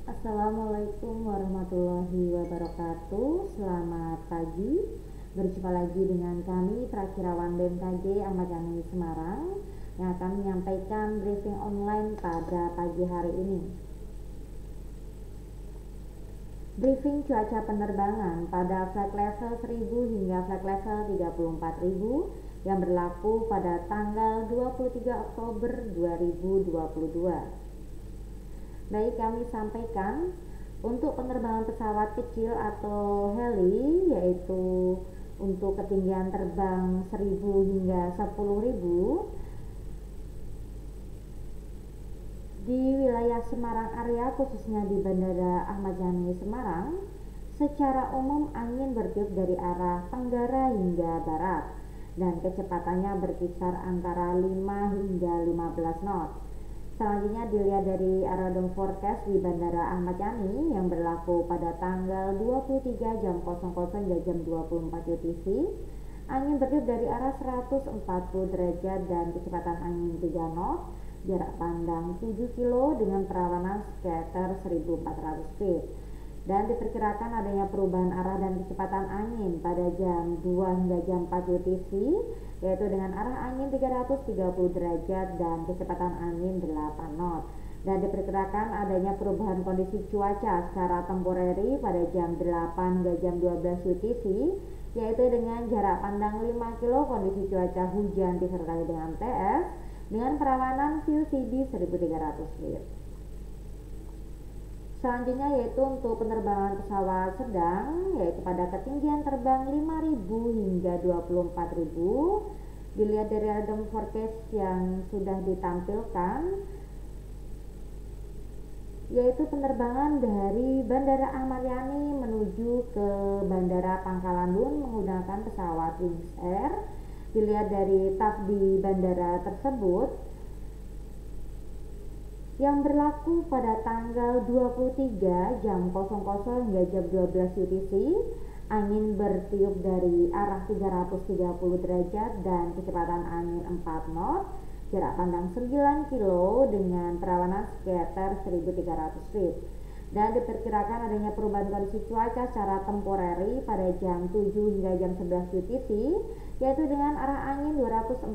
Assalamualaikum warahmatullahi wabarakatuh. Selamat pagi. Berjumpa lagi dengan kami Prakirawan BMKG Ahmad Yani Semarang yang akan menyampaikan briefing online pada pagi hari ini. Briefing cuaca penerbangan pada flight level 1000 hingga flight level 34.000 yang berlaku pada tanggal 23 Oktober 2022. Baik, kami sampaikan untuk penerbangan pesawat kecil atau heli, yaitu untuk ketinggian terbang 1000 hingga 10.000 di wilayah Semarang area, khususnya di Bandara Ahmad Yani Semarang, secara umum angin bertiup dari arah tenggara hingga barat dan kecepatannya berkisar antara 5 hingga 15 knot. Selanjutnya dilihat dari aerodom forecast di Bandara Ahmad Yani yang berlaku pada tanggal 23 jam 00 hingga jam 24 UTC. Angin bertiup dari arah 140 derajat dan kecepatan angin 3 knot, jarak pandang 7 kilo dengan perawanan sekitar 1400 feet. Dan diperkirakan adanya perubahan arah dan kecepatan angin pada jam 2 hingga jam 4 UTC, yaitu dengan arah angin 330 derajat dan kecepatan angin 8 knot. Dan diperkirakan adanya perubahan kondisi cuaca secara temporary pada jam 8 hingga jam 12 UTC, yaitu dengan jarak pandang 5 kilo, kondisi cuaca hujan disertai dengan TS dengan perawanan QCD 1300 feet. Selanjutnya yaitu untuk penerbangan pesawat sedang, yaitu pada ketinggian terbang 5.000 hingga 24.000. Dilihat dari aerodom forecast yang sudah ditampilkan, yaitu penerbangan dari Bandara Ahmad Yani menuju ke Bandara Pangkalan Bun menggunakan pesawat Wings Air. Dilihat dari TAF di bandara tersebut yang berlaku pada tanggal 23 jam 00 hingga jam 12 UTC, angin bertiup dari arah 330 derajat dan kecepatan angin 4 knot, jarak pandang 9 kilo dengan perawanan sekitar 1300 feet. Dan diperkirakan adanya perubahan kondisi cuaca secara temporary pada jam 7 hingga jam 11 UTC, yaitu dengan arah angin 240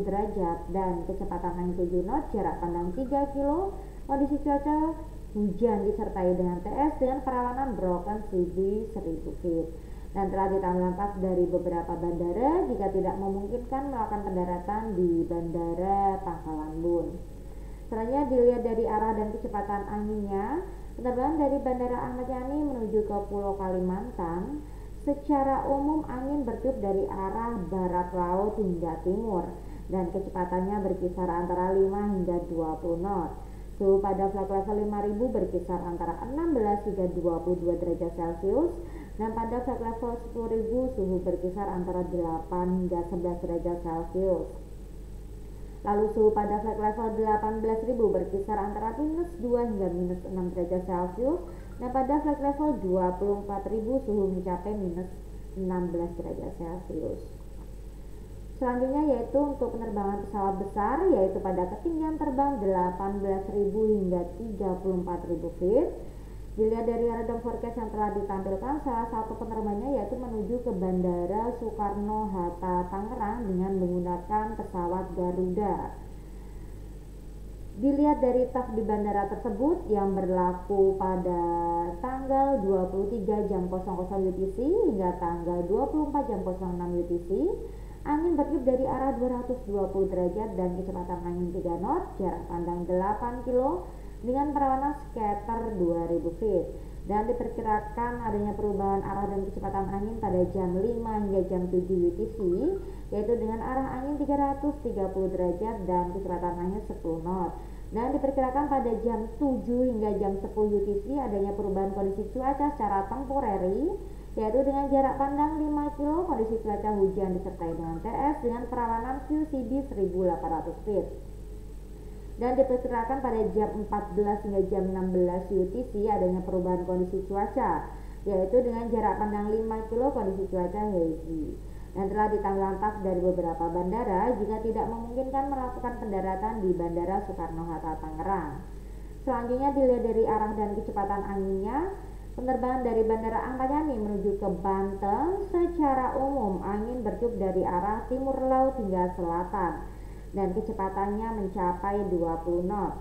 derajat dan kecepatan angin 7 knot, jarak pandang 3 kilo, kondisi cuaca hujan disertai dengan TS dengan perawanan broken CB 1000 feet. Dan telah ditanggapi dari beberapa bandara jika tidak memungkinkan melakukan pendaratan di Bandara Pangkalan Bun. Selanjutnya dilihat dari arah dan kecepatan anginnya. Penerbangan dari Bandara Ahmad Yani menuju ke Pulau Kalimantan, secara umum angin bertiup dari arah barat laut hingga timur dan kecepatannya berkisar antara 5 hingga 20 knot. Suhu pada flight level 5000 berkisar antara 16 hingga 22 derajat Celcius, dan pada flight level 10.000 suhu berkisar antara 8 hingga 11 derajat Celcius. Lalu suhu pada flight level 18.000 berkisar antara -2 hingga -6 derajat Celcius, dan pada flight level 24.000 suhu mencapai -16 derajat Celcius. Selanjutnya yaitu untuk penerbangan pesawat besar, yaitu pada ketinggian terbang 18.000 hingga 34.000 feet. Dilihat dari aerodom forecast yang telah ditampilkan, salah satu penerbangannya yaitu menuju ke Bandara Soekarno-Hatta Tangerang dengan menggunakan pesawat Garuda. Dilihat dari TAF di bandara tersebut yang berlaku pada tanggal 23 jam 00 UTC hingga tanggal 24 jam 06 UTC, angin bertiup dari arah 220 derajat dan kecepatan angin 3 knot, jarak pandang 8 kilo dengan perawanan sekitar 2000 feet. Dan diperkirakan adanya perubahan arah dan kecepatan angin pada jam 5 hingga jam 7 UTC, yaitu dengan arah angin 330 derajat dan kecepatan angin 10 knot. Dan diperkirakan pada jam 7 hingga jam 10 UTC adanya perubahan kondisi cuaca secara temporary, yaitu dengan jarak pandang 5 kilo, kondisi cuaca hujan disertai dengan TS dengan perawanan QCD 1800 feet. Dan diperkirakan pada jam 14 hingga jam 16 UTC adanya perubahan kondisi cuaca, yaitu dengan jarak pandang 5 kilo, kondisi cuaca hazy. Dan telah ditanggapi dari beberapa bandara jika tidak memungkinkan melakukan pendaratan di Bandara Soekarno-Hatta Tangerang. Selanjutnya dilihat dari arah dan kecepatan anginnya. Penerbangan dari Bandara Ahmad Yani menuju ke Banten secara umum angin bertiup dari arah timur laut hingga selatan dan kecepatannya mencapai 20 knot.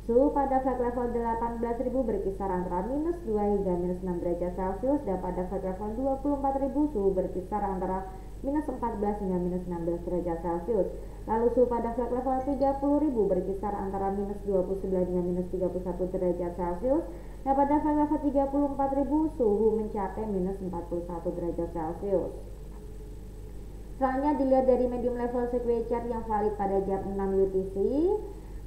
Suhu pada flight level 18.000 berkisar antara minus 2 hingga minus 6 derajat Celcius, dan pada flight level 24.000 suhu berkisar antara minus 14 hingga minus 16 derajat Celcius. Lalu suhu pada flight level 30.000 berkisar antara minus 29 hingga minus 31 derajat Celcius, dan pada flight level 34.000 suhu mencapai minus 41 derajat Celcius. Selanjutnya dilihat dari medium level sequence chart yang valid pada jam 6 UTC.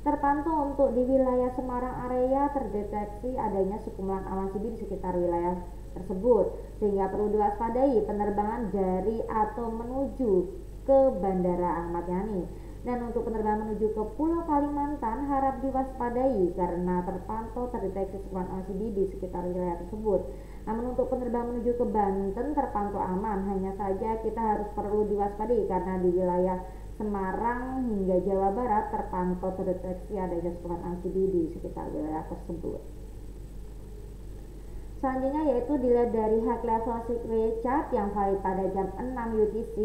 Terpantau untuk di wilayah Semarang area terdeteksi adanya sekumpulan awan sibuk di sekitar wilayah tersebut, sehingga perlu diwaspadai penerbangan dari atau menuju ke Bandara Ahmad Yani. Dan untuk penerbangan menuju ke Pulau Kalimantan harap diwaspadai karena terpantau terdeteksi sekumpulan awan sibuk di sekitar wilayah tersebut. Namun untuk penerbangan menuju ke Banten terpantau aman, hanya saja kita harus perlu diwaspadai karena di wilayah Semarang hingga Jawa Barat terpantau terdeteksi adanya sekumpulan amfibi di sekitar wilayah tersebut. Selanjutnya yaitu dilihat dari high level sequence chart yang valid pada jam 6 UTC.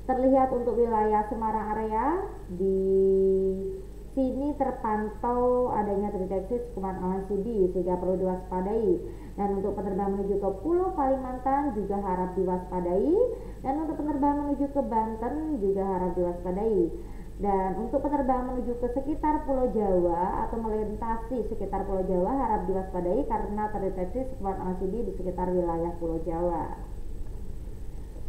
Terlihat untuk wilayah Semarang area di sini terpantau adanya terdeteksi sekumpulan awan amfibi sehingga perlu diwaspadai. Dan untuk penerbangan menuju ke Pulau Kalimantan juga harap diwaspadai, dan untuk penerbangan menuju ke Banten juga harap diwaspadai. Dan untuk penerbangan menuju ke sekitar Pulau Jawa atau melintasi sekitar Pulau Jawa harap diwaspadai karena terdeteksi sekumpulan amfibi di sekitar wilayah Pulau Jawa.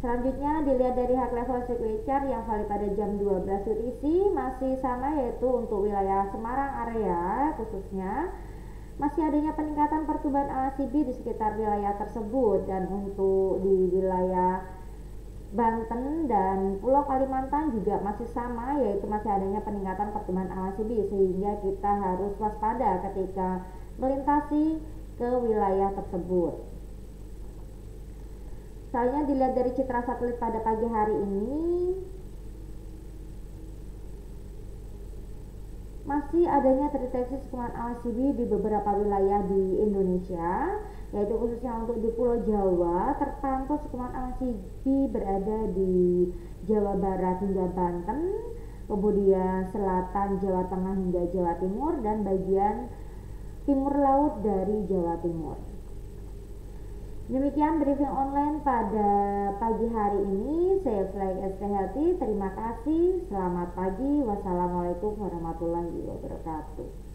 Selanjutnya dilihat dari high level sequence chart yang valid pada jam 12 UTC, masih sama yaitu untuk wilayah Semarang area khususnya masih adanya peningkatan pertumbuhan awan amfibi di sekitar wilayah tersebut, dan untuk di wilayah Banten dan Pulau Kalimantan juga masih sama yaitu masih adanya peningkatan pertumbuhan awan amfibi sehingga kita harus waspada ketika melintasi ke wilayah tersebut. Selanjutnya dilihat dari citra satelit pada pagi hari ini, masih adanya terdeteksi sekumpulan awan amfibi di beberapa wilayah di Indonesia, yaitu khususnya untuk di Pulau Jawa terpantau sekumpulan awan amfibi berada di Jawa Barat hingga Banten, kemudian selatan Jawa Tengah hingga Jawa Timur, dan bagian timur laut dari Jawa Timur. Demikian briefing online pada pagi hari ini. Saya Fly ST Healthy. Terima kasih. Selamat pagi. Wassalamualaikum warahmatullahi wabarakatuh.